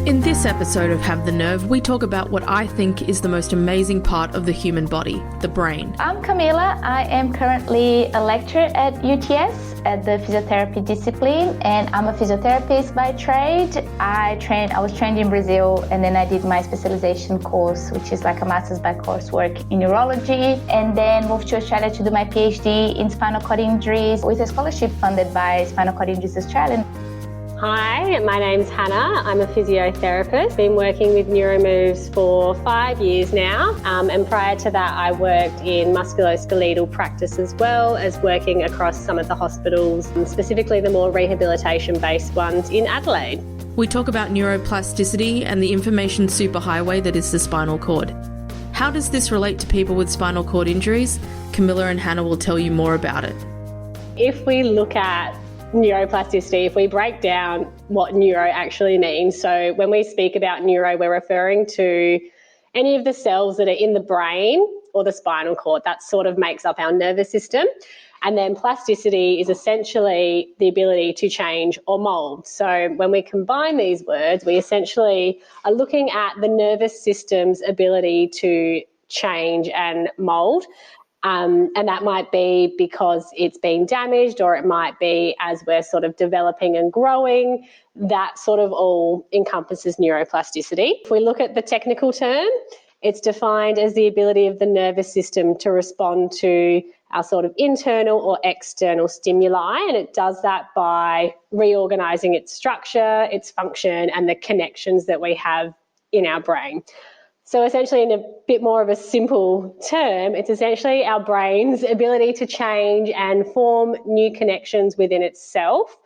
In this episode of Have the Nerve, we talk about what I think is the most amazing part of the human body, the brain. I'm Camila. I am currently a lecturer at UTS at the physiotherapy discipline, and I'm a physiotherapist by trade. I was trained in Brazil, and then I did my specialization course, which is like a master's by coursework in neurology, and then moved to Australia to do my PhD in spinal cord injuries with a scholarship funded by Spinal Cord Injuries Australia. Hi, my name's Hannah. I'm a physiotherapist. Been working with NeuroMoves for 5 years now, and prior to that I worked in musculoskeletal practice as well as working across some of the hospitals, specifically the more rehabilitation-based ones in Adelaide. We talk about neuroplasticity and the information superhighway that is the spinal cord. How does this relate to people with spinal cord injuries? Camila and Hannah will tell you more about it. If we look at neuroplasticity, if we break down what neuro actually means, so when we speak about neuro, we're referring to any of the cells that are in the brain or the spinal cord. That sort of makes up our nervous system. And then plasticity is essentially the ability to change or mold. So when we combine these words, we essentially are looking at the nervous system's ability to change and mold. And that might be because it's been damaged, or it might be as we're sort of developing and growing. That sort of all encompasses neuroplasticity. If we look at the technical term, it's defined as the ability of the nervous system to respond to our sort of internal or external stimuli, and it does that by reorganising its structure, its function, and the connections that we have in our brain. So essentially, in a bit more of a simple term, it's essentially our brain's ability to change and form new connections within itself,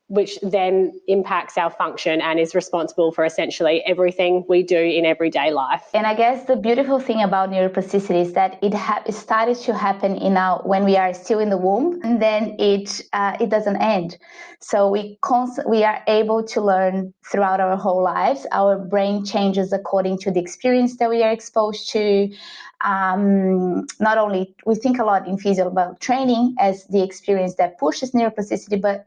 which then impacts our function and is responsible for essentially everything we do in everyday life. And I guess the beautiful thing about neuroplasticity is that it started to happen when we are still in the womb, and then it doesn't end. So we are able to learn throughout our whole lives. Our brain changes according to the experience that we are exposed to. Not only, we think a lot in physio about training as the experience that pushes neuroplasticity, but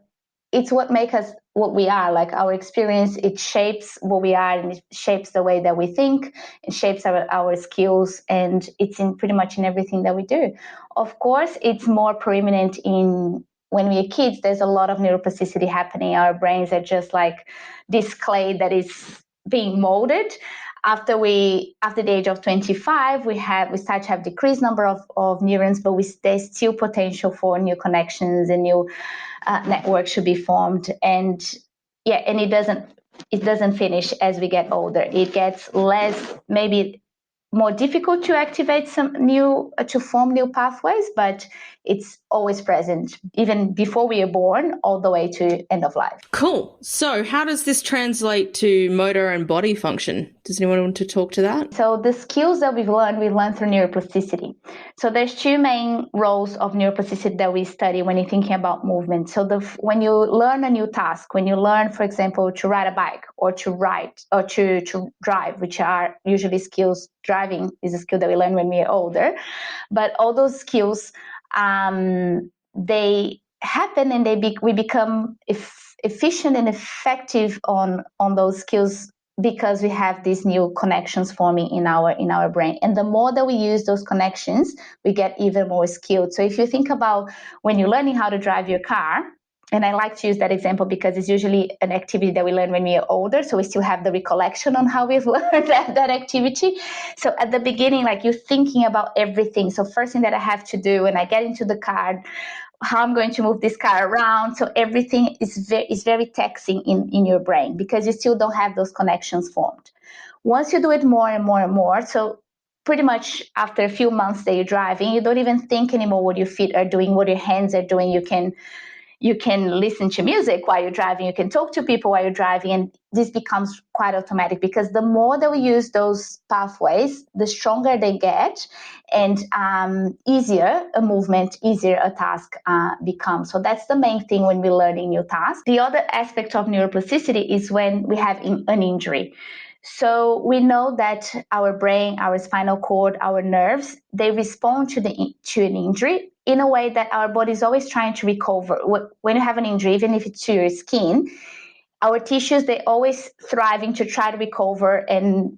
it's what makes us what we are. Like our experience, it shapes what we are, and it shapes the way that we think, it shapes our skills, and it's pretty much in everything that we do. Of course, it's more preeminent when we are kids. There's a lot of neuroplasticity happening. Our brains are just like this clay that is being molded. After the age of 25, we start to have decreased number of neurons, but there's still potential for new connections and new networks should be formed. And it doesn't finish as we get older. It gets less, maybe more difficult to activate to form new pathways, but it's always present, even before we are born, all the way to end of life. Cool. So how does this translate to motor and body function? Does anyone want to talk to that? So the skills that we've learned through neuroplasticity. So there's two main roles of neuroplasticity that we study when you're thinking about movement. So when you learn a new task, when you learn, for example, to ride a bike or to write or to drive, which are usually skills. Driving is a skill that we learn when we are older, but all those skills, they happen and we become efficient and effective on those skills because we have these new connections forming in our brain. And the more that we use those connections, we get even more skilled. So if you think about when you're learning how to drive your car, and I like to use that example because it's usually an activity that we learn when we are older. So we still have the recollection on how we've learned that activity. So at the beginning, like you're thinking about everything. So first thing that I have to do when I get into the car, how I'm going to move this car around. So everything is very taxing in your brain because you still don't have those connections formed. Once you do it more and more and more, so pretty much after a few months that you're driving, you don't even think anymore what your feet are doing, what your hands are doing. You can listen to music while you're driving. You can talk to people while you're driving. And this becomes quite automatic because the more that we use those pathways, the stronger they get and easier a movement, easier a task becomes. So that's the main thing when we're learning new tasks. The other aspect of neuroplasticity is when we have an injury. So we know that our brain, our spinal cord, our nerves, they respond to an injury in a way that our body is always trying to recover. When you have an injury, even if it's to your skin, our tissues, they're always thriving to try to recover and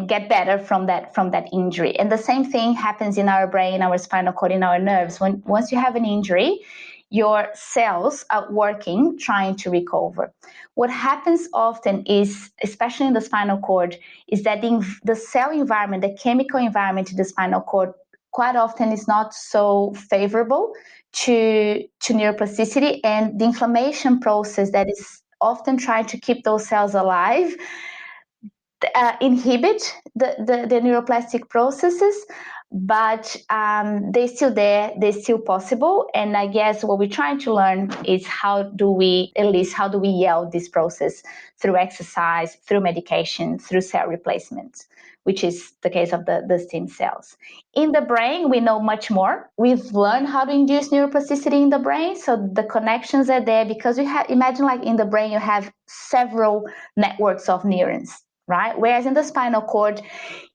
get better from that injury. And the same thing happens in our brain, our spinal cord, in our nerves. Once you have an injury, your cells are working, trying to recover. What happens often is, especially in the spinal cord, is that the cell environment, the chemical environment in the spinal cord, quite often is not so favorable to neuroplasticity, and the inflammation process that is often trying to keep those cells alive inhibit the neuroplastic processes, but they're still there, they're still possible. And I guess what we're trying to learn is how do we yield this process through exercise, through medication, through cell replacement, which is the case of the stem cells. In the brain, we know much more. We've learned how to induce neuroplasticity in the brain, so the connections are there because imagine like in the brain you have several networks of neurons, right? Whereas in the spinal cord,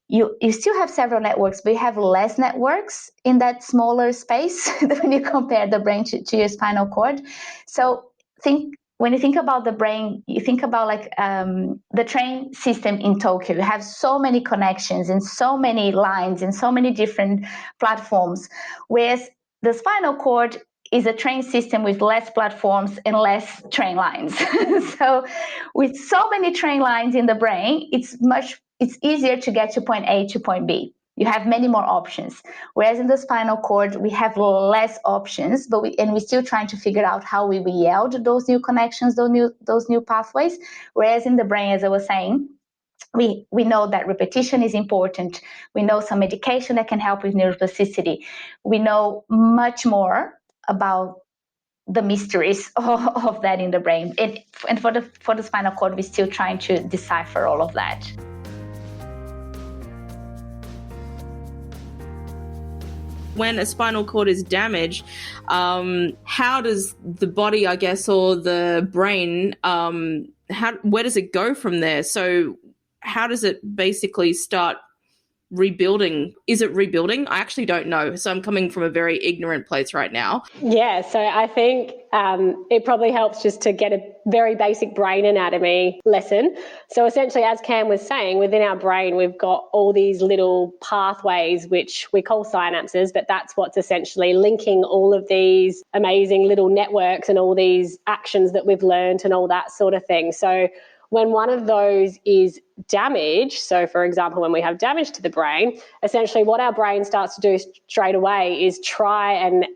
you still have several networks, but you have less networks in that smaller space when you compare the brain to your spinal cord. So when you think about the brain, you think about like the train system in Tokyo. You have so many connections and so many lines and so many different platforms, whereas the spinal cord is a train system with less platforms and less train lines. So with so many train lines in the brain, it's easier to get to point A to point B. You have many more options. Whereas in the spinal cord, we have less options, but we're still trying to figure out how we yield those new connections, those new pathways. Whereas in the brain, as I was saying, we know that repetition is important. We know some medication that can help with neuroplasticity. We know much more about the mysteries of that in the brain. And for the spinal cord, we're still trying to decipher all of that. When a spinal cord is damaged, how does the body, I guess, or the brain, where does it go from there? So how does it basically start rebuilding? Is it rebuilding? I actually don't know. So I'm coming from a very ignorant place right now. Yeah, so I think it probably helps just to get a very basic brain anatomy lesson. So essentially, as Cam was saying, within our brain, we've got all these little pathways, which we call synapses, but that's what's essentially linking all of these amazing little networks and all these actions that we've learned and all that sort of thing. So when one of those is damaged, so for example, when we have damage to the brain, essentially what our brain starts to do straight away is try and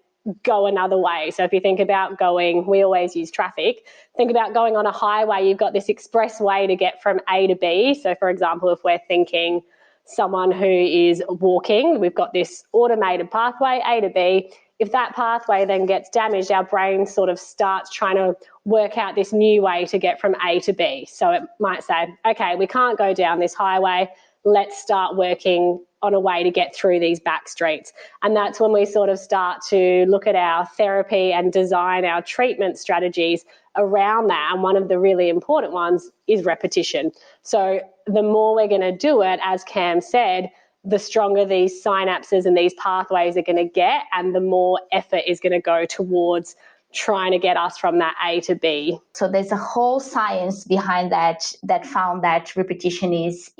go another way. So if you think about going, we always use traffic, think about going on a highway, you've got this express way to get from A to B. So for example, if we're thinking someone who is walking, we've got this automated pathway, A to B. If that pathway then gets damaged, our brain sort of starts trying to work out this new way to get from A to B. So it might say, okay, we can't go down this highway. Let's start working on a way to get through these back streets. And that's when we sort of start to look at our therapy and design our treatment strategies around that. And one of the really important ones is repetition. So the more we're going to do it, as Cam said, the stronger these synapses and these pathways are going to get, and the more effort is going to go towards trying to get us from that A to B. So there's a whole science behind that found that repetition is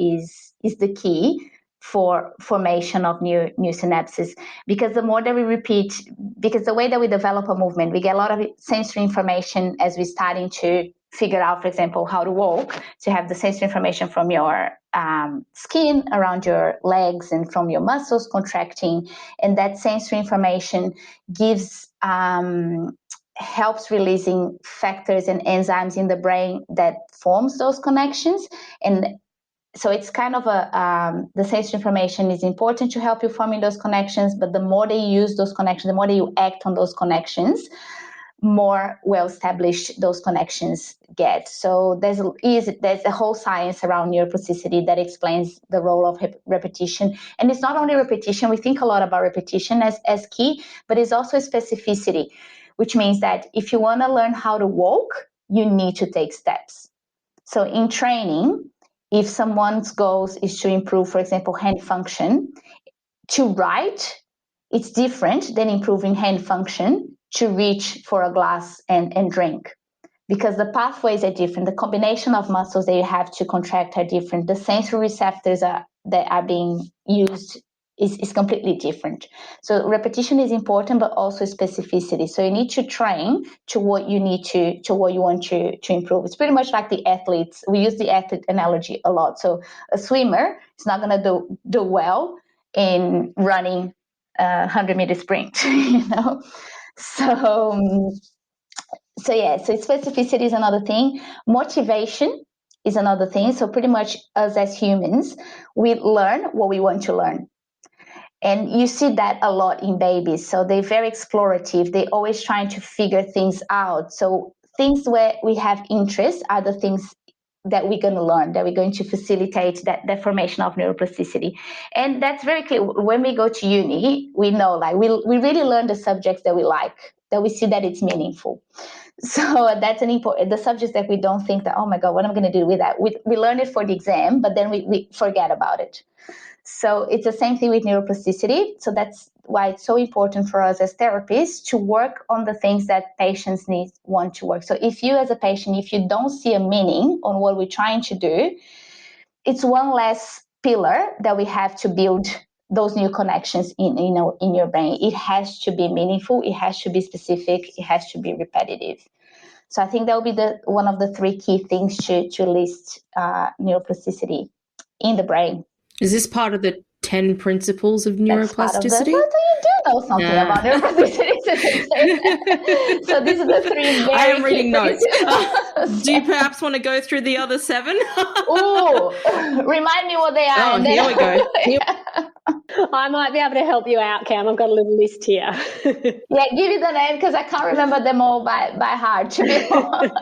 the key for formation of new synapses. Because the more that we repeat, because the way that we develop a movement, we get a lot of sensory information as we're starting to figure out, for example, how to walk, to have the sensory information from your skin around your legs and from your muscles contracting. And that sensory information helps releasing factors and enzymes in the brain that forms those connections. And so it's kind of the sensory information is important to help you forming those connections, but the more they use those connections, the more that you act on those connections, more well-established those connections get. So there's a whole science around neuroplasticity that explains the role of repetition. And it's not only repetition, we think a lot about repetition as key, but it's also specificity, which means that if you want to learn how to walk, you need to take steps. So in training, if someone's goals is to improve, for example, hand function, to write, it's different than improving hand function to reach for a glass and drink. because the pathways are different. The combination of muscles that you have to contract are different. The sensory receptors that are being used is completely different. So repetition is important, but also specificity. So you need to train to what you need to what you want to improve. It's pretty much like the athletes. We use the athlete analogy a lot. So a swimmer is not going to do well in running a 100-meter sprint, So specificity is another thing. Motivation is another thing. So pretty much us as humans, we learn what we want to learn. And you see that a lot in babies. So they're very explorative. They're always trying to figure things out. So things where we have interest are the things that we're going to learn, that we're going to facilitate that formation of neuroplasticity. And that's very clear. When we go to uni, we know, like, we really learn the subjects that we like, that we see that it's meaningful. So that's the subjects that we don't think that, oh my God, what am I going to do with that? We learn it for the exam, but then we forget about it. So it's the same thing with neuroplasticity. So that's why it's so important for us as therapists to work on the things that patients want to work. So if you as a patient, if you don't see a meaning on what we're trying to do, it's one less pillar that we have to build those new connections in your brain. It has to be meaningful. It has to be specific. It has to be repetitive. So I think that will be one of the 3 key things to list neuroplasticity in the brain. Is this part of the 10 principles of neuroplasticity? You do know something about neuroplasticity. So these are the 3 very I am reading notes. Do you principles. perhaps want to go through the other 7? Ooh, remind me what they are. Oh, here we go. I might be able to help you out, Cam. I've got a little list here. Yeah, give me the name because I can't remember them all by heart, to be honest.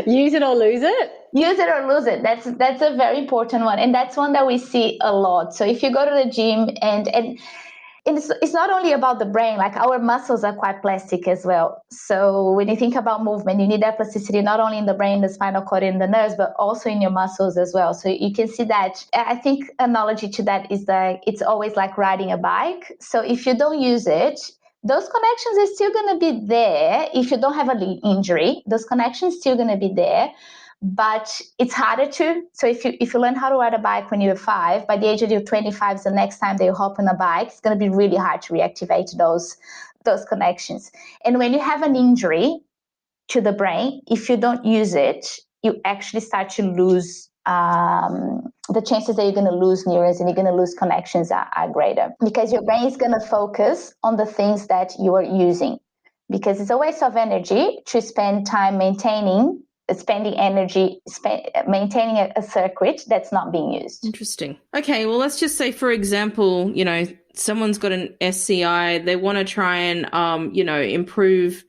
Use it or lose it? Use it or lose it. That's a very important one. And that's one that we see a lot. So if you go to the gym and it's not only about the brain, like our muscles are quite plastic as well. So when you think about movement, you need that plasticity not only in the brain, the spinal cord, and the nerves, but also in your muscles as well. So you can see that. I think analogy to that is that it's always like riding a bike. So if you don't use it, those connections are still going to be there. If you don't have an injury, those connections still going to be there. But it's harder to. So if you learn how to ride a bike when you're 5, by the age of you're 25, the next time that you hop on a bike, it's going to be really hard to reactivate those connections. And when you have an injury to the brain, if you don't use it, you actually start to lose. The chances that you're going to lose neurons and you're going to lose connections are greater, because your brain is going to focus on the things that you are using, because it's a waste of energy to spend time maintaining a circuit that's not being used. Interesting. Okay, well, let's just say, for example, someone's got an SCI, they want to try and, improve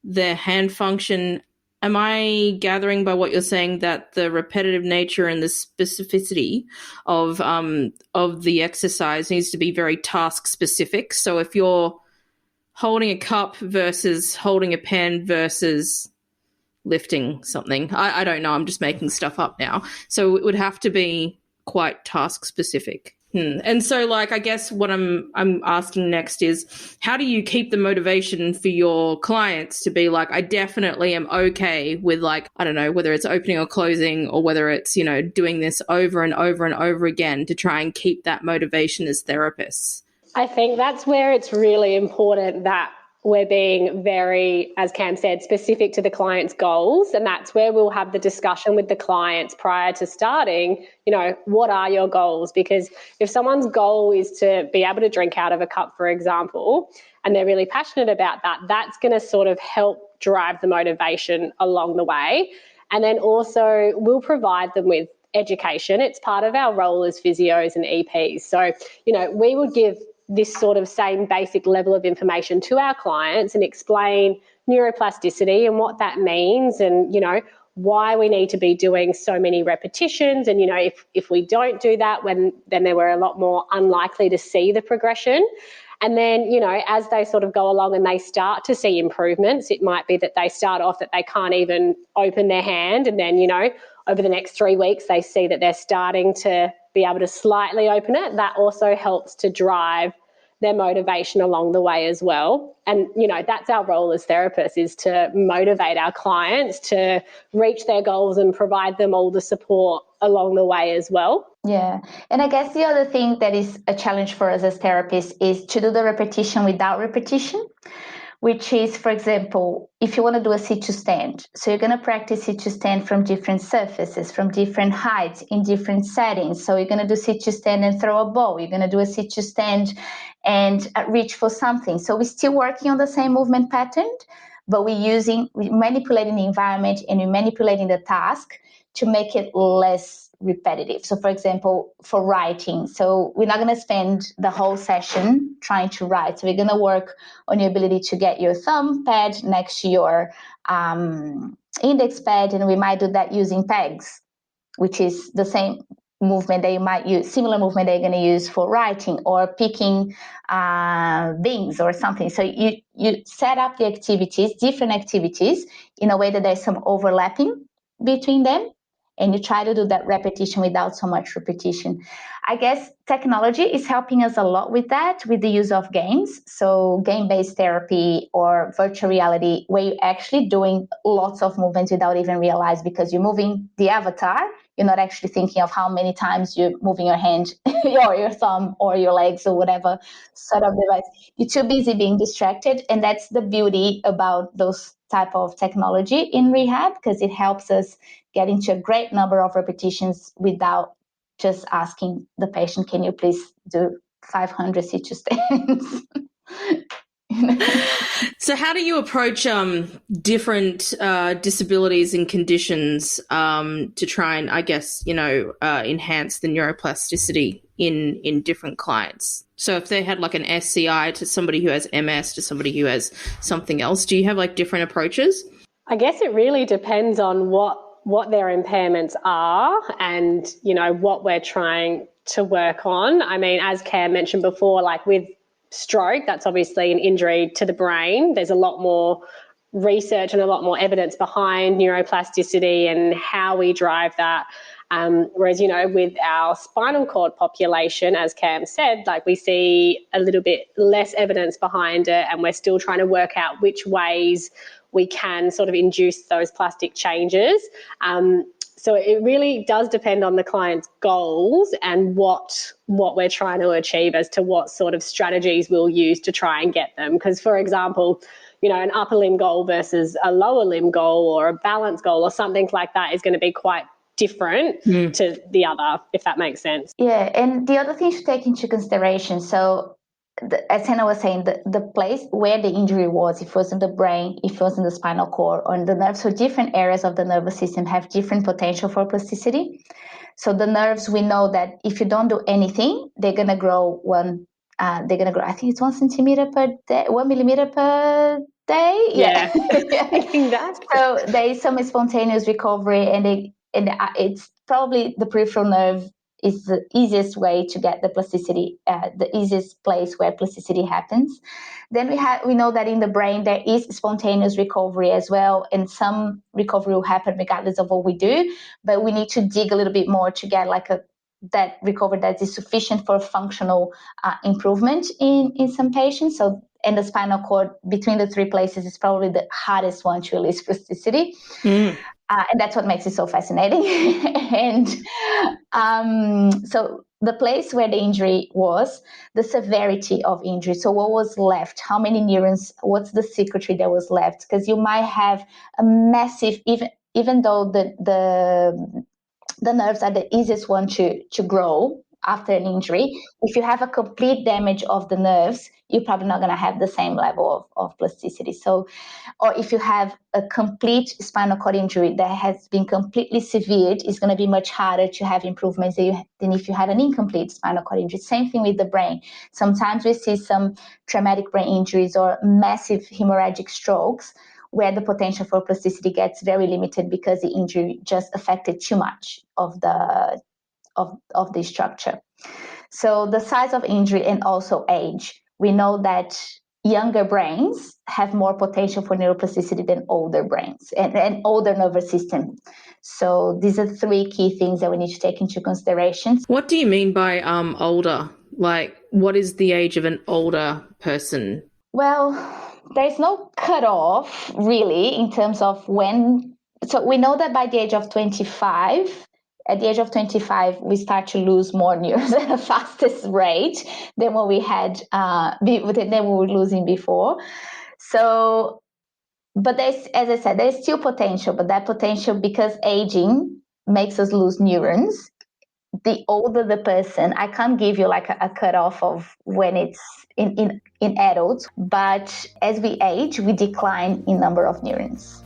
their hand function. Am I gathering by what you're saying that the repetitive nature and the specificity of the exercise needs to be very task specific? So if you're holding a cup versus holding a pen versus lifting something, I don't know, I'm just making stuff up now. So it would have to be quite task specific. And so, like, I guess what I'm asking next is, how do you keep the motivation for your clients to be like, I definitely am okay with, like, I don't know, whether it's opening or closing, or whether it's, doing this over and over and over again to try and keep that motivation as therapists? I think that's where it's really important that we're being very, as Cam said, specific to the client's goals. And that's where we'll have the discussion with the clients prior to starting, what are your goals? Because if someone's goal is to be able to drink out of a cup, for example, and they're really passionate about that, that's going to sort of help drive the motivation along the way. And then also we'll provide them with education. It's part of our role as physios and EPs. So, we would give this sort of same basic level of information to our clients and explain neuroplasticity and what that means, and, why we need to be doing so many repetitions. And, if we don't do that, then we're a lot more unlikely to see the progression. And then, as they sort of go along and they start to see improvements, it might be that they start off that they can't even open their hand. And then, over the next 3 weeks, they see that they're starting to be able to slightly open it. That also helps to drive their motivation along the way as well. And, you know, that's our role as therapists, is to motivate our clients to reach their goals and provide them all the support along the way as well. Yeah. And I guess the other thing that is a challenge for us as therapists is to do the repetition without repetition, which is, for example, if you want to do a sit-to stand, so you're going to practice sit-to stand from different surfaces, from different heights, in different settings. So you're going to do sit-to stand and throw a ball. You're going to do a sit-to stand and reach for something. So we're still working on the same movement pattern, but we're manipulating the environment and we're manipulating the task to make it less repetitive. So for example, for writing, so we're not going to spend the whole session trying to write. So we're going to work on your ability to get your thumb pad next to your index pad, and we might do that using pegs, which is the same movement that you might use, similar movement that you're going to use for writing or picking things or something. So you set up the activities, different activities, in a way that there's some overlapping between them, and you try to do that repetition without so much repetition. I guess technology is helping us a lot with that, with the use of games. So game-based therapy or virtual reality, where you're actually doing lots of movements without even realize, because you're moving the avatar. You're not actually thinking of how many times you're moving your hand or your thumb or your legs or whatever sort of device. You're too busy being distracted. And that's the beauty about those type of technology in rehab, because it helps us get into a great number of repetitions without just asking the patient, can you please do 500 sit-to stands? So how do you approach different disabilities and conditions to try and, I guess, enhance the neuroplasticity in different clients? So if they had like an SCI to somebody who has MS to somebody who has something else, do you have like different approaches? I guess it really depends on what their impairments are and, what we're trying to work on. I mean, as Cam mentioned before, like with stroke, that's obviously an injury to the brain. There's a lot more research and a lot more evidence behind neuroplasticity and how we drive that. Whereas, with our spinal cord population, as Cam said, like we see a little bit less evidence behind it, and we're still trying to work out which ways we can sort of induce those plastic changes. So it really does depend on the client's goals and what we're trying to achieve as to what sort of strategies we'll use to try and get them. Because, for example, an upper limb goal versus a lower limb goal or a balance goal or something like that is going to be quite different to the other, if that makes sense. Yeah, and the other thing to take into consideration, so as Hannah was saying, the place where the injury was, if it was in the brain, if it was in the spinal cord or in the nerves, so different areas of the nervous system have different potential for plasticity. So the nerves, we know that if you don't do anything, they're going to grow I think it's 1 centimeter per day, 1 millimeter per day. Yeah. I think that's so there is some spontaneous recovery, and it's probably the peripheral nerve is the easiest way to get the plasticity, the easiest place where plasticity happens. Then we know that in the brain there is spontaneous recovery as well, and some recovery will happen regardless of what we do, but we need to dig a little bit more to get like that recovery that is sufficient for functional improvement in some patients. So, and the spinal cord, between the three places, is probably the hardest one to release plasticity. And that's what makes it so fascinating. And so the place where the injury was, the severity of injury. So what was left? How many neurons? What's the circuitry that was left? Because you might have a massive, even though the nerves are the easiest one to grow after an injury, if you have a complete damage of the nerves, you're probably not going to have the same level of plasticity. So, or if you have a complete spinal cord injury that has been completely severed, it's going to be much harder to have improvements than if you had an incomplete spinal cord injury. Same thing with the brain. Sometimes we see some traumatic brain injuries or massive hemorrhagic strokes where the potential for plasticity gets very limited because the injury just affected too much of the structure. So the size of injury and also age. We know that younger brains have more potential for neuroplasticity than older brains and older nervous system. So these are three key things that we need to take into consideration. What do you mean by older? Like, what is the age of an older person? Well, there's no cutoff really in terms of when. So we know that by the age of 25, at the age of 25, we start to lose more neurons at the fastest rate than what we had, than we were losing before. So, but there's, as I said, there's still potential, but that potential, because aging makes us lose neurons, the older the person, I can't give you like a cutoff of when it's in adults, but as we age, we decline in number of neurons.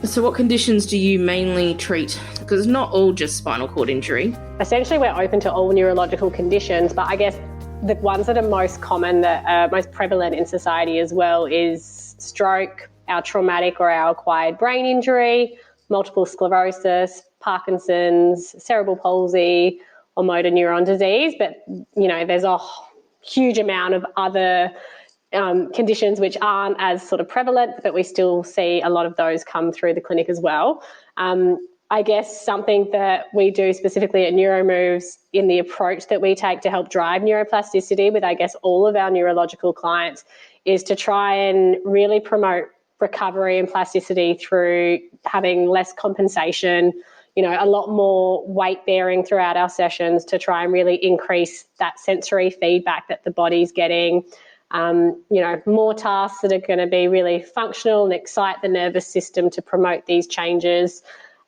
So what conditions do you mainly treat? Because it's not all just spinal cord injury. Essentially, we're open to all neurological conditions, but I guess the ones that are most common, that are most prevalent in society as well, is stroke, our traumatic or our acquired brain injury, multiple sclerosis, Parkinson's, cerebral palsy, or motor neuron disease. But, you know, there's a huge amount of other conditions which aren't as sort of prevalent, but we still see a lot of those come through the clinic as well. I guess something that we do specifically at NeuroMoves in the approach that we take to help drive neuroplasticity with, I guess, all of our neurological clients, is to try and really promote recovery and plasticity through having less compensation, you know, a lot more weight bearing throughout our sessions to try and really increase that sensory feedback that the body's getting. You know, more tasks that are going to be really functional and excite the nervous system to promote these changes.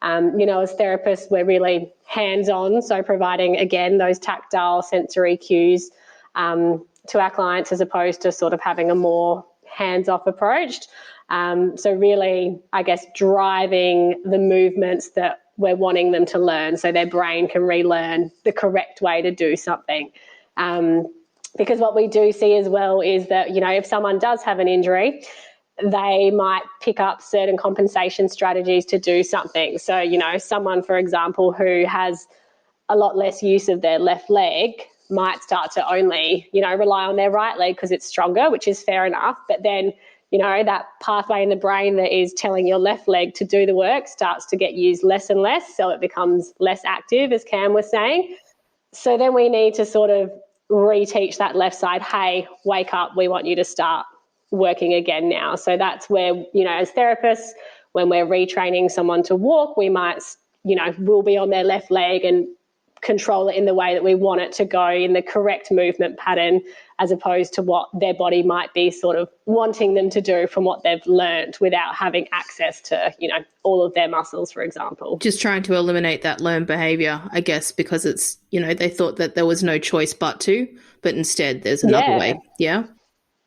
You know, as therapists, we're really hands-on, so providing, again, those tactile sensory cues to our clients, as opposed to sort of having a more hands-off approach. So really, I guess, driving the movements that we're wanting them to learn so their brain can relearn the correct way to do something. Because what we do see as well is that, you know, if someone does have an injury, they might pick up certain compensation strategies to do something. So, you know, someone, for example, who has a lot less use of their left leg might start to only, you know, rely on their right leg because it's stronger, which is fair enough. But then, you know, that pathway in the brain that is telling your left leg to do the work starts to get used less and less, so it becomes less active, as Cam was saying. So then we need to sort of reteach that left side, hey, wake up, we want you to start working again now. So that's where, you know, as therapists, when we're retraining someone to walk, we might, you know, we'll be on their left leg and control it in the way that we want it to go, in the correct movement pattern, as opposed to what their body might be sort of wanting them to do from what they've learned without having access to, you know, all of their muscles, for example. Just trying to eliminate that learned behavior, I guess, because it's, you know, they thought that there was no choice but to, but instead there's another way. Yeah.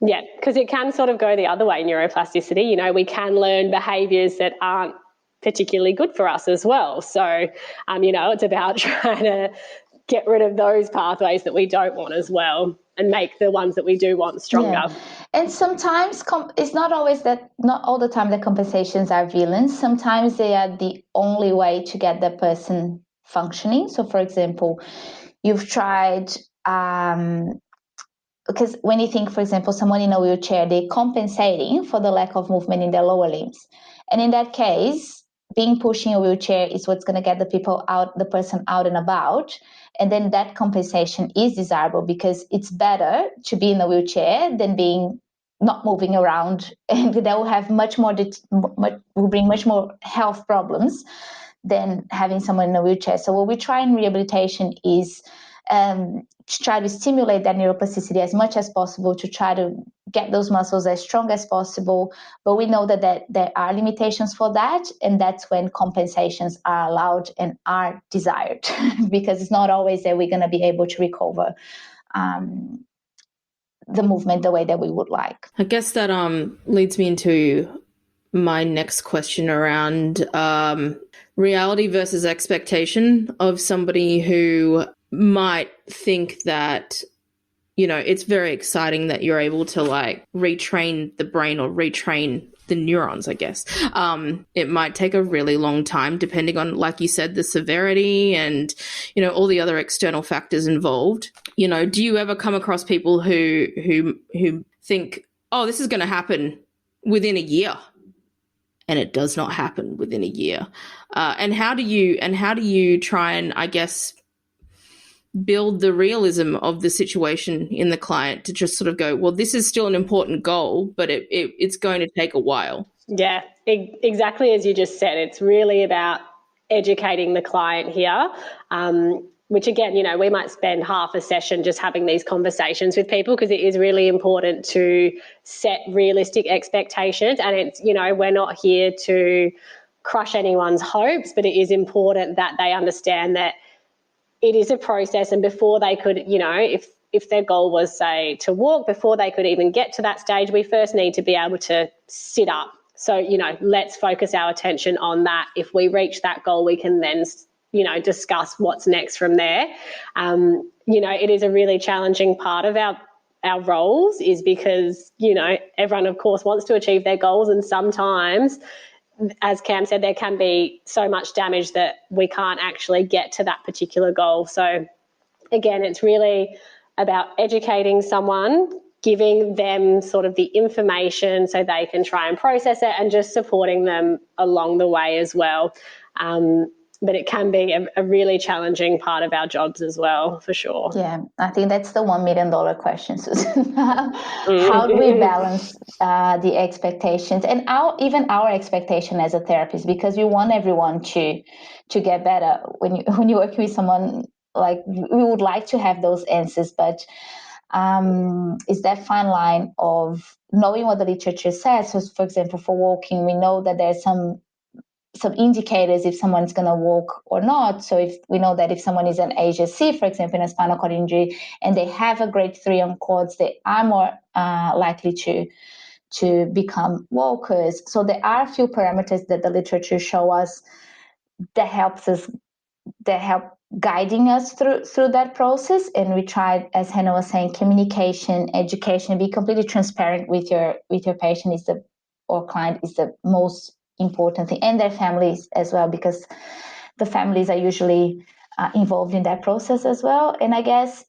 Yeah, because it can sort of go the other way, neuroplasticity. You know, we can learn behaviors that aren't particularly good for us as well. So, you know, it's about trying to get rid of those pathways that we don't want as well and make the ones that we do want stronger. Yeah. And sometimes it's not always that, not all the time the compensations are villains. Sometimes they are the only way to get the person functioning. So, for example, you've tried, because when you think, for example, someone in a wheelchair, they're compensating for the lack of movement in their lower limbs. And in that case, being pushing a wheelchair is what's going to get the person out and about. And then that compensation is desirable because it's better to be in a wheelchair than being not moving around. And that will have will bring much more health problems than having someone in a wheelchair. So what we try in rehabilitation is to try to stimulate that neuroplasticity as much as possible, to try to get those muscles as strong as possible. But we know that there are limitations for that, and that's when compensations are allowed and are desired, because it's not always that we're going to be able to recover the movement the way that we would like. I guess that leads me into my next question around reality versus expectation of somebody who might think that, you know, it's very exciting that you're able to like retrain the brain or retrain the neurons, I guess. It might take a really long time depending on, like you said, the severity and, you know, all the other external factors involved. You know, do you ever come across people who think, oh, this is going to happen within a year? And it does not happen within a year. And how do you try and, I guess, build the realism of the situation in the client to just sort of go, well, this is still an important goal, but it's going to take a while. Yeah, exactly as you just said. It's really about educating the client here, which again, we might spend half a session just having these conversations with people, because it is really important to set realistic expectations. And it's, we're not here to crush anyone's hopes, but it is important that they understand that it is a process. And before they could, if their goal was, say, to walk, before they could even get to that stage, we first need to be able to sit up. So, let's focus our attention on that. If we reach that goal, we can then, discuss what's next from there. It is a really challenging part of our roles, is because, everyone, of course, wants to achieve their goals. And sometimes, as Cam said, there can be so much damage that we can't actually get to that particular goal. So, again, it's really about educating someone, giving them sort of the information so they can try and process it, and just supporting them along the way as well. But it can be a really challenging part of our jobs as well, for sure. Yeah, I think that's the $1 million question, Susan. How do we balance the expectations and even our expectation as a therapist? Because we want everyone to get better. When you work with someone, like, we would like to have those answers, but is that fine line of knowing what the literature says. So, for example, for walking, we know that there's some indicators if someone's going to walk or not. So if we know that if someone is an ASC, for example, in a spinal cord injury, and they have a grade 3 on cords, they are more likely to become walkers. So there are a few parameters that the literature show us that help guiding us through that process. And we tried, as Hannah was saying, communication, education, be completely transparent with your patient or client is the most important thing, and their families as well, because the families are usually involved in that process as well. And I guess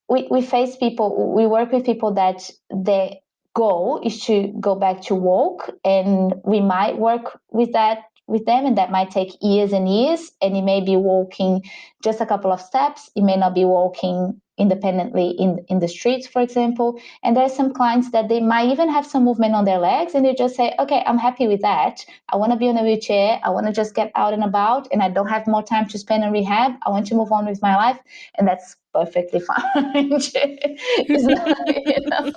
we work with people that their goal is to go back to walk, and we might work with them, and that might take years and years, and it may be walking just a couple of steps. It may not be walking independently in the streets, for example. And there are some clients that they might even have some movement on their legs, and they just say, okay, I'm happy with that. I want to be on a wheelchair. I want to just get out and about, and I don't have more time to spend in rehab. I want to move on with my life, and that's perfectly fine. It's not,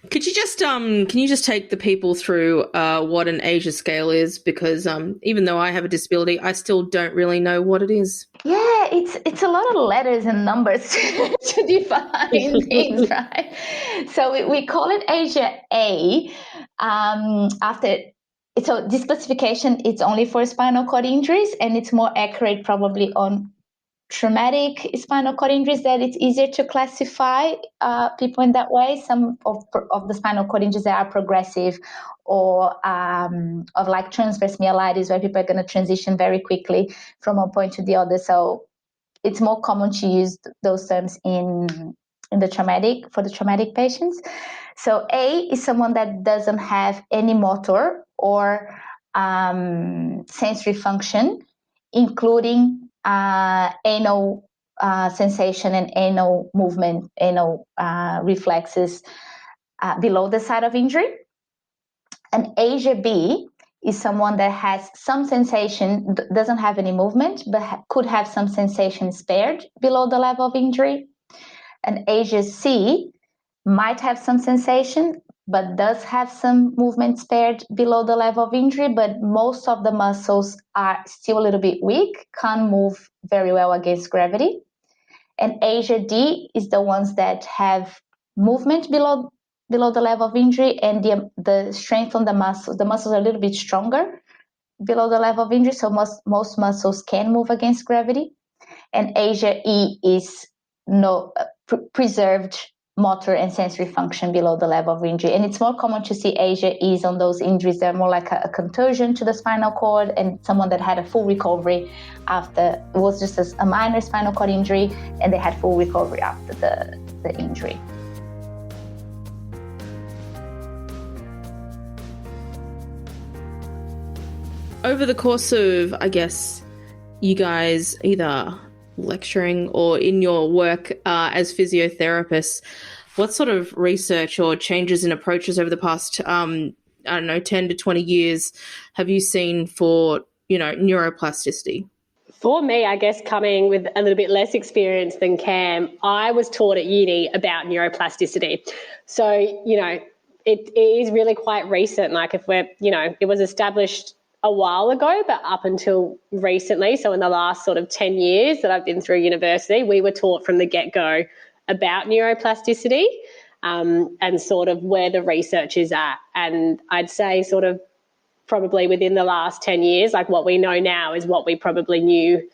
Could you just can you just take the people through what an ASIA scale is? Because even though I have a disability, I still don't really know what it is. Yeah, it's a lot of letters and numbers to define things, right? So we call it ASIA A So this classification, it's only for spinal cord injuries, and it's more accurate probably on traumatic spinal cord injuries, that it's easier to classify people in that way. Some of the spinal cord injuries that are progressive, or of like transverse myelitis, where people are going to transition very quickly from one point to the other. So it's more common to use those terms in the traumatic patients. So A is someone that doesn't have any motor or sensory function, including anal sensation and anal movement, anal reflexes below the site of injury. And ASIA B is someone that has some sensation, doesn't have any movement, but could have some sensation spared below the level of injury. And ASIA C might have some sensation, but does have some movement spared below the level of injury, but most of the muscles are still a little bit weak, can't move very well against gravity. And ASIA D is the ones that have movement below the level of injury, and the strength on the muscles are a little bit stronger below the level of injury, so most muscles can move against gravity. And ASIA E is preserved motor and sensory function below the level of injury. And it's more common to see ASIA E's on those injuries that are more like a contusion to the spinal cord, and someone that had a full recovery after, it was just a minor spinal cord injury, and they had full recovery after the injury. Over the course of, I guess, you guys either lecturing or in your work as physiotherapists, what sort of research or changes in approaches over the past, 10 to 20 years have you seen for, neuroplasticity? For me, I guess coming with a little bit less experience than Cam, I was taught at uni about neuroplasticity. So, it is really quite recent. Like if we're, it was established a while ago, but up until recently, so in the last sort of 10 years that I've been through university, we were taught from the get-go about neuroplasticity and sort of where the research is at. And I'd say sort of probably within the last 10 years, like what we know now is what we probably knew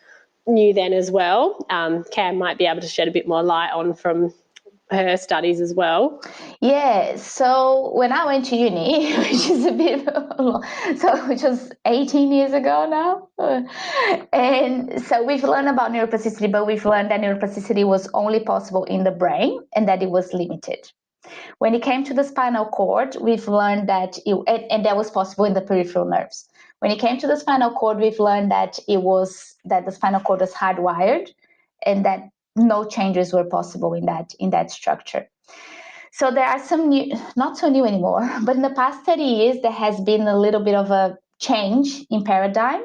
then as well. Cam might be able to shed a bit more light on from her studies as well. Yeah, so when I went to uni, which is a bit, which was 18 years ago now, and so we've learned about neuroplasticity, but we've learned that neuroplasticity was only possible in the brain and that it was limited. When it came to the spinal cord, we've learned that, and that was possible in the peripheral nerves. When it came to the spinal cord, we've learned that the spinal cord was hardwired and that no changes were possible in that structure. So there are some new, not so new anymore, but in the past 30 years, there has been a little bit of a change in paradigm.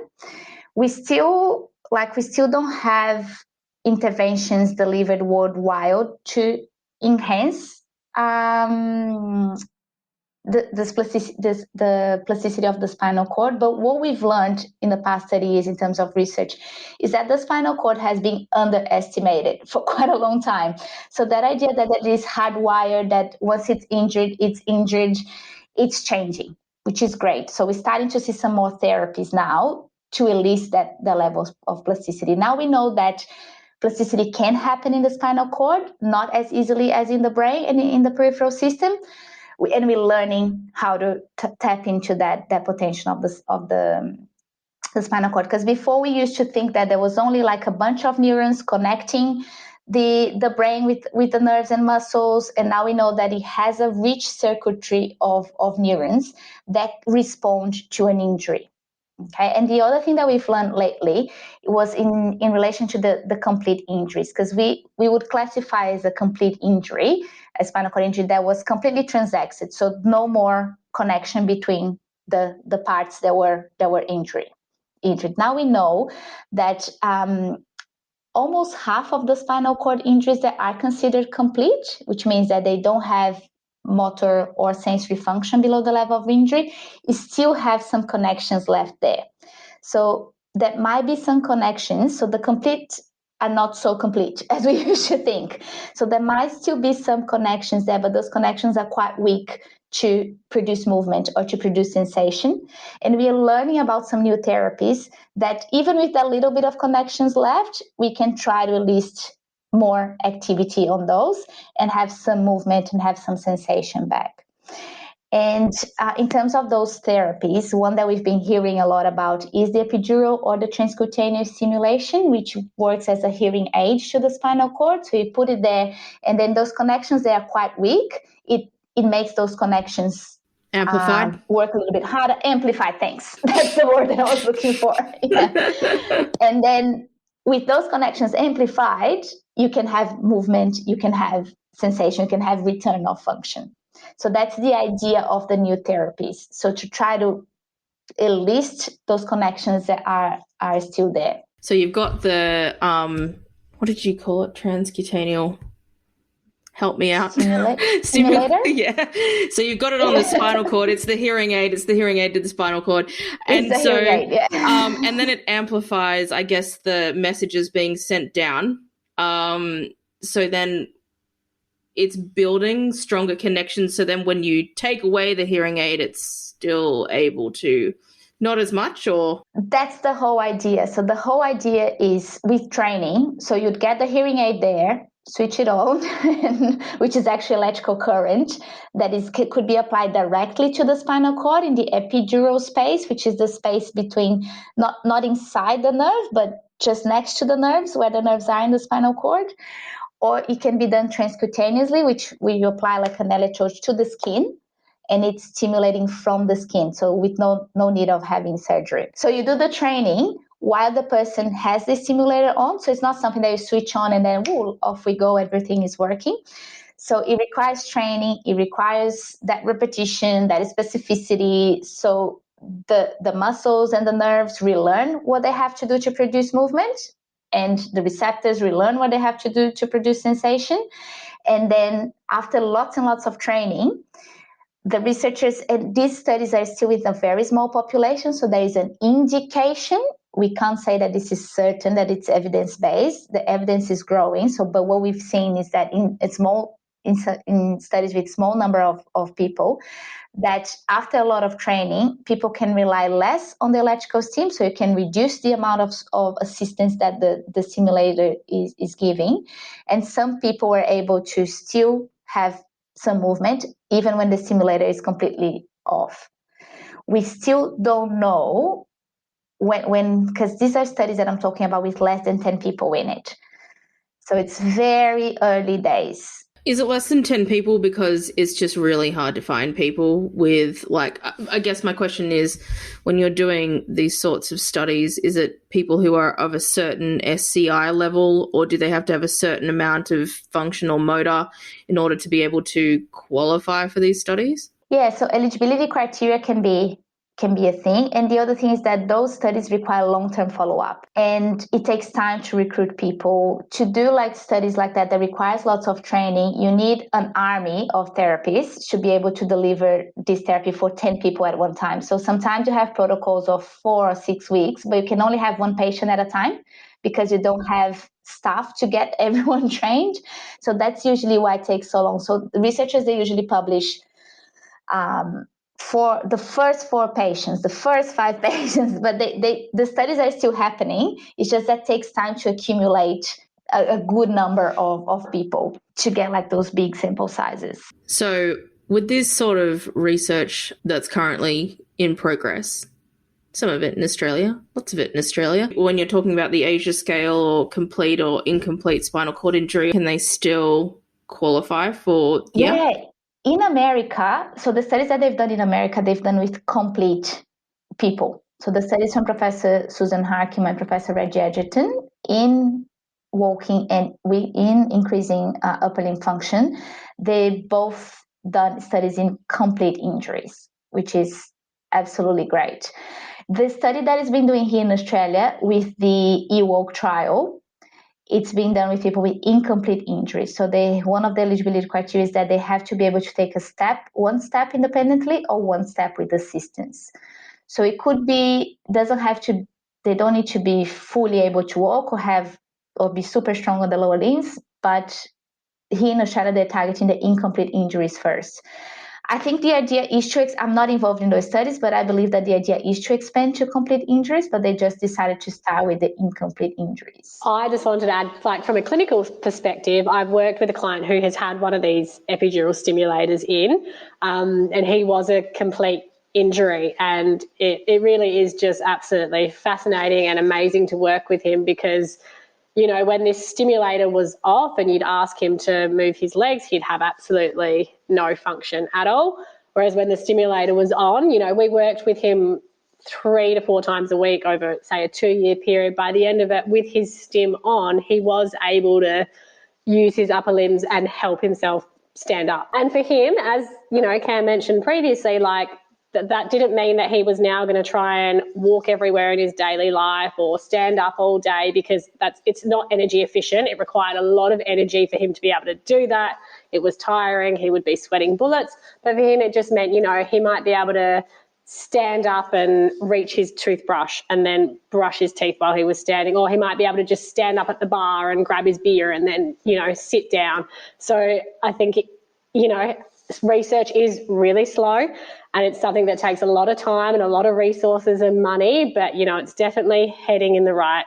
We still don't have interventions delivered worldwide to enhance the plasticity of the spinal cord. But what we've learned in the past 30 years in terms of research is that the spinal cord has been underestimated for quite a long time. So that idea that it is hardwired, that once it's injured, it's changing, which is great. So we're starting to see some more therapies now to elicit the levels of plasticity. Now we know that plasticity can happen in the spinal cord, not as easily as in the brain and in the peripheral system. And we're learning how to tap into that potential of the spinal cord. Because before we used to think that there was only like a bunch of neurons connecting the brain with the nerves and muscles, and now we know that it has a rich circuitry of neurons that respond to an injury. Okay, and the other thing that we've learned lately was in relation to the complete injuries, because we would classify as a complete injury, a spinal cord injury that was completely transected, so no more connection between the parts that were injured. Now we know that almost half of the spinal cord injuries that are considered complete, which means that they don't have motor or sensory function below the level of injury, still have some connections left there. So there might be some connections. So the complete are not so complete as we used to think. So there might still be some connections there, but those connections are quite weak to produce movement or to produce sensation. And we are learning about some new therapies that even with that little bit of connections left, we can try to elicit more activity on those and have some movement and have some sensation back. And in terms of those therapies, one that we've been hearing a lot about is the epidural or the transcutaneous stimulation, which works as a hearing aid to the spinal cord. So you put it there, and then those connections, they are quite weak. It makes those connections amplified, work a little bit harder. Amplified, thanks. That's the word that I was looking for. Yeah. And then with those connections amplified, you can have movement, you can have sensation, you can have return of function. So that's the idea of the new therapies. So to try to elicit those connections that are still there. So you've got the, what did you call it? Transcutaneal. Help me out. Stimulator? Yeah. So you've got it on the spinal cord. It's the hearing aid. It's the hearing aid to the spinal cord. And it's the hearing aid, yeah. And then it amplifies, I guess, the messages being sent down. So then it's building stronger connections. So then when you take away the hearing aid, it's still able to, not as much, or? That's the whole idea. So the whole idea is with training. So you'd get the hearing aid there, switch it on, which is actually electrical current that could be applied directly to the spinal cord in the epidural space, which is the space between, not inside the nerve, but just next to the nerves, where the nerves are in the spinal cord. Or it can be done transcutaneously, which we apply like an electrode to the skin, and it's stimulating from the skin, so with no need of having surgery. So you do the training. while the person has the stimulator on. So it's not something that you switch on and then off we go, everything is working. So it requires training, it requires that repetition, that specificity. So the muscles and the nerves relearn what they have to do to produce movement, and the receptors relearn what they have to do to produce sensation. And then after lots and lots of training, the researchers, and these studies are still with a very small population, so there is an indication. We can't say that this is certain, that it's evidence-based. The evidence is growing. So, but what we've seen is that in studies with small number of people, that after a lot of training, people can rely less on the electrical stim, so you can reduce the amount of assistance that the stimulator is giving. And some people were able to still have some movement even when the stimulator is completely off. We still don't know when because these are studies that I'm talking about with less than 10 people in it. So it's very early days. Is it less than 10 people because it's just really hard to find people with, like, I guess my question is, when you're doing these sorts of studies, is it people who are of a certain SCI level, or do they have to have a certain amount of functional motor in order to be able to qualify for these studies? Yeah, so eligibility criteria can be a thing. And the other thing is that those studies require long-term follow-up, and it takes time to recruit people to do like studies like that requires lots of training. You need an army of therapists to be able to deliver this therapy for 10 people at one time. So sometimes you have protocols of 4 or 6 weeks, but you can only have one patient at a time because you don't have staff to get everyone trained. So that's usually why it takes so long. So the researchers, they usually publish for the first 4 patients, the first 5 patients, but the studies are still happening. It's just that it takes time to accumulate a good number of people to get like those big sample sizes. So with this sort of research that's currently in progress, some of it in Australia, lots of it in Australia, when you're talking about the Asia scale or complete or incomplete spinal cord injury, can they still qualify for? Yeah. In America, so the studies that they've done in America, they've done with complete people. So the studies from Professor Susan Harkim and Professor Reggie Edgerton in walking and in increasing upper limb function, they both done studies in complete injuries, which is absolutely great. The study that is being doing here in Australia with the eWalk trial, it's being done with people with incomplete injuries. So one of the eligibility criteria is that they have to be able to take one step independently or one step with assistance. So it could be, they don't need to be fully able to walk or be super strong on the lower limbs, but here in Australia, they're targeting the incomplete injuries first. I think the idea is I'm not involved in those studies, but I believe that the idea is to expand to complete injuries, but they just decided to start with the incomplete injuries. I just wanted to add, like, from a clinical perspective, I've worked with a client who has had one of these epidural stimulators in, and he was a complete injury, and it really is just absolutely fascinating and amazing to work with him because, you know, when this stimulator was off and you'd ask him to move his legs, he'd have absolutely no function at all. Whereas when the stimulator was on, you know, we worked with him 3 to 4 times a week over, say, a 2-year period. By the end of it, with his stim on, he was able to use his upper limbs and help himself stand up. And for him, as, you know, Cam mentioned previously, like, that didn't mean that he was now going to try and walk everywhere in his daily life or stand up all day, because it's not energy efficient. It required a lot of energy for him to be able to do that. It was tiring. He would be sweating bullets. But for him, it just meant, you know, he might be able to stand up and reach his toothbrush and then brush his teeth while he was standing, or he might be able to just stand up at the bar and grab his beer and then, you know, sit down. So I think, you know, research is really slow, and it's something that takes a lot of time and a lot of resources and money, but, you know, it's definitely heading in the right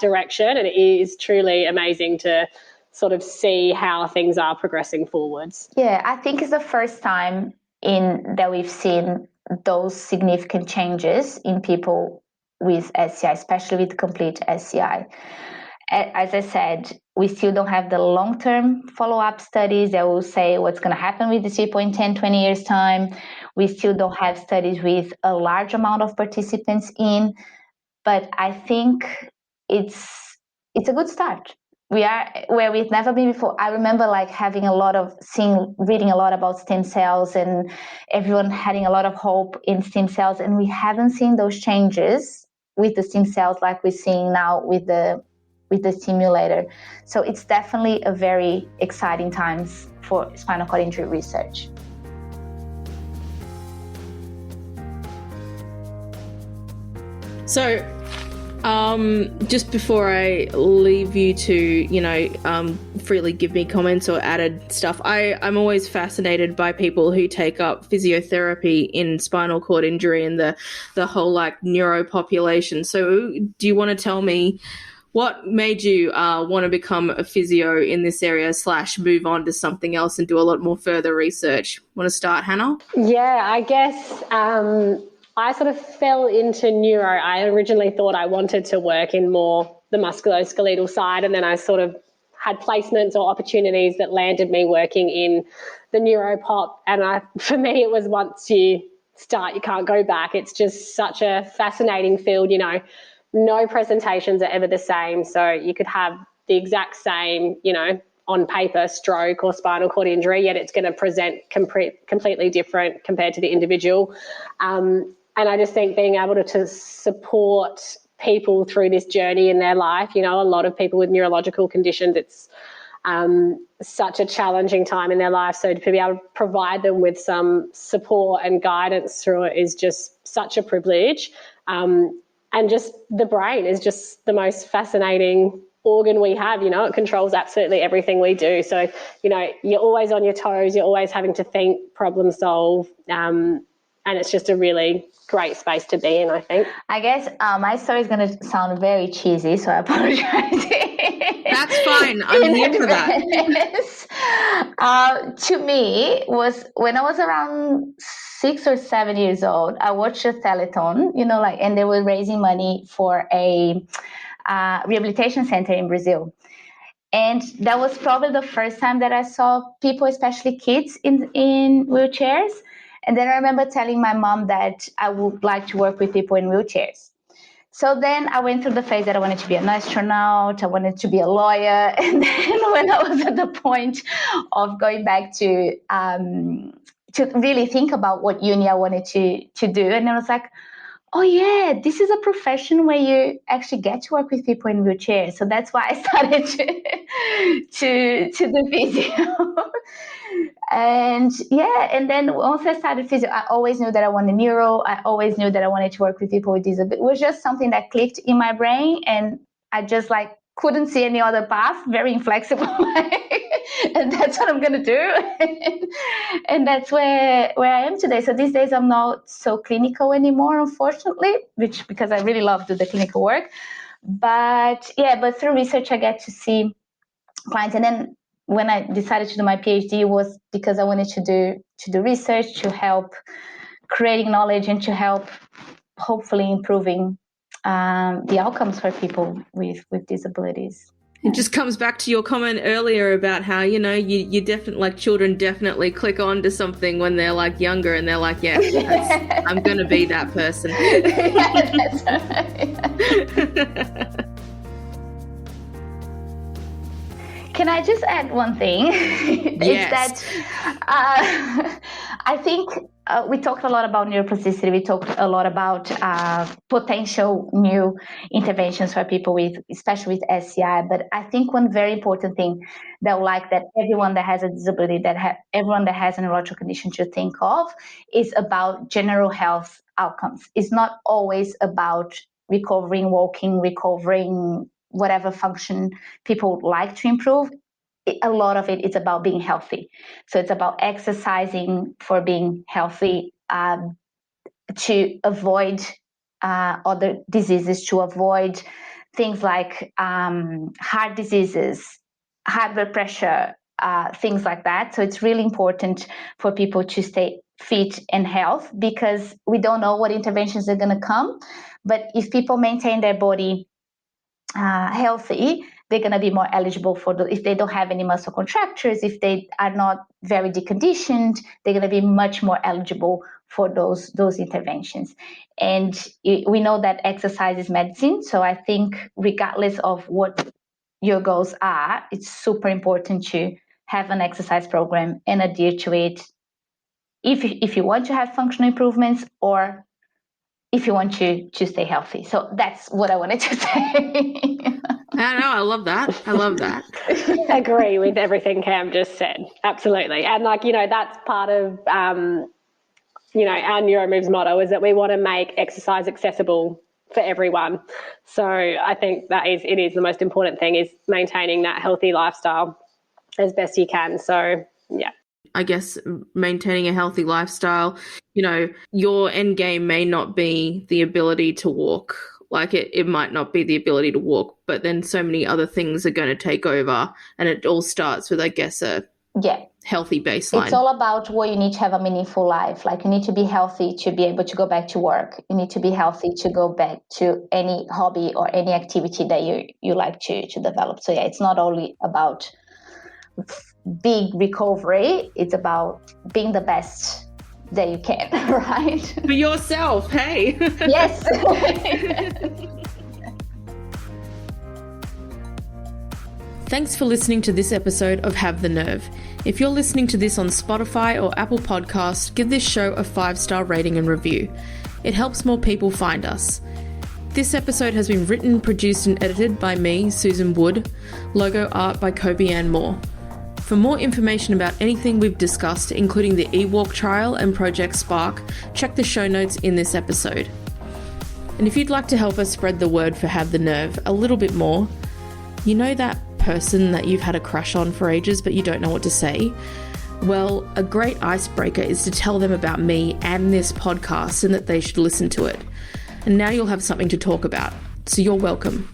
direction, and it is truly amazing to sort of see how things are progressing forwards. Yeah, I think it's the first time that we've seen those significant changes in people with SCI, especially with complete SCI. As I said, we still don't have the long-term follow-up studies that will say what's going to happen with the people in 10, 20 years' time. We still don't have studies with a large amount of participants in. but I think it's a good start. We are where we've never been before. I remember like reading a lot about stem cells, and everyone having a lot of hope in stem cells, and we haven't seen those changes with the stem cells like we're seeing now with the stimulator. So it's definitely a very exciting times for spinal cord injury research. So, just before I leave you to, freely give me comments or added stuff, I'm always fascinated by people who take up physiotherapy in spinal cord injury and the whole like neuro population. So do you want to tell me what made you want to become a physio in this area / move on to something else and do a lot more further research? Want to start, Hannah? Yeah, I guess I sort of fell into neuro. I originally thought I wanted to work in more the musculoskeletal side, and then I sort of had placements or opportunities that landed me working in the neuropop. And for me, it was once you start, you can't go back. It's just such a fascinating field, no presentations are ever the same. So you could have the exact same, on paper, stroke or spinal cord injury, yet it's going to present completely different compared to the individual. And I just think being able to support people through this journey in their life, a lot of people with neurological conditions, it's such a challenging time in their life. So to be able to provide them with some support and guidance through it is just such a privilege. And just the brain is just the most fascinating organ we have. It controls absolutely everything we do. So, you're always on your toes, you're always having to think, problem solve, and it's just a really great space to be in, I think. I guess my story is going to sound very cheesy, so I apologize. That's fine. I'm here for that. To me, was when I was around 6 or 7 years old, I watched a telethon, and they were raising money for a rehabilitation center in Brazil. And that was probably the first time that I saw people, especially kids, in wheelchairs. And then I remember telling my mom that I would like to work with people in wheelchairs. So then I went through the phase that I wanted to be an astronaut, I wanted to be a lawyer. And then when I was at the point of going back to really think about what uni I wanted to do, and I was like, oh yeah, this is a profession where you actually get to work with people in wheelchairs. So that's why I started to do physio. And then once I started physio, I always knew that I wanted neuro. I always knew that I wanted to work with people with disability. It was just something that clicked in my brain, and I just couldn't see any other path, very inflexible. And that's what I'm going to do. And that's where I am today. So these days I'm not so clinical anymore, unfortunately, because I really love to do the clinical work. But through research, I get to see clients. And then when I decided to do my PhD, it was because I wanted to do research, to help creating knowledge, and to help hopefully improving the outcomes for people with disabilities. It just comes back to your comment earlier about how, you definitely, children definitely click on to something when they're younger, and they're like, yeah, I'm going to be that person. Yeah, that's right. Can I just add one thing? Yes. Is that I think we talked a lot about neuroplasticity. We talked a lot about potential new interventions for people especially with SCI. But I think one very important thing that I would like that everyone that has a disability, everyone that has a neurological condition should think of, is about general health outcomes. It's not always about recovering, walking, recovering whatever function people would like to improve. A lot of it is about being healthy. So it's about exercising for being healthy, to avoid other diseases, to avoid things like heart diseases, high blood pressure, things like that. So it's really important for people to stay fit and health, because we don't know what interventions are going to come. But if people maintain their body healthy, they're going to be more eligible if they don't have any muscle contractures, if they are not very deconditioned, they're going to be much more eligible for those interventions. And we know that exercise is medicine. So I think regardless of what your goals are, it's super important to have an exercise program and adhere to it if you want to have functional improvements or if you want to stay healthy. So that's what I wanted to say. I love that. I love that. Agree with everything Cam just said. Absolutely. And that's part of, our NeuroMoves motto is that we want to make exercise accessible for everyone. So I think it is the most important thing, is maintaining that healthy lifestyle as best you can. So, yeah. I guess maintaining a healthy lifestyle, your end game may not be the ability to walk. Like it might not be the ability to walk, but then so many other things are going to take over, and it all starts with, I guess, a healthy baseline. It's all about what you need to have a meaningful life. Like you need to be healthy to be able to go back to work. You need to be healthy to go back to any hobby or any activity that you like to develop. So it's not only about big recovery, it's about being the best that you can, right? For yourself, hey. Yes. Thanks for listening to this episode of Have the Nerve. If you're listening to this on Spotify or Apple Podcasts, give this show a 5-star rating and review. It helps more people find us. This episode has been written, produced and edited by me, Susan Wood. Logo art by Kobe Ann Moore. For more information about anything we've discussed, including the eWalk trial and Project Spark, check the show notes in this episode. And if you'd like to help us spread the word for Have the Nerve a little bit more, that person that you've had a crush on for ages but you don't know what to say? Well, a great icebreaker is to tell them about me and this podcast and that they should listen to it. And now you'll have something to talk about. So you're welcome.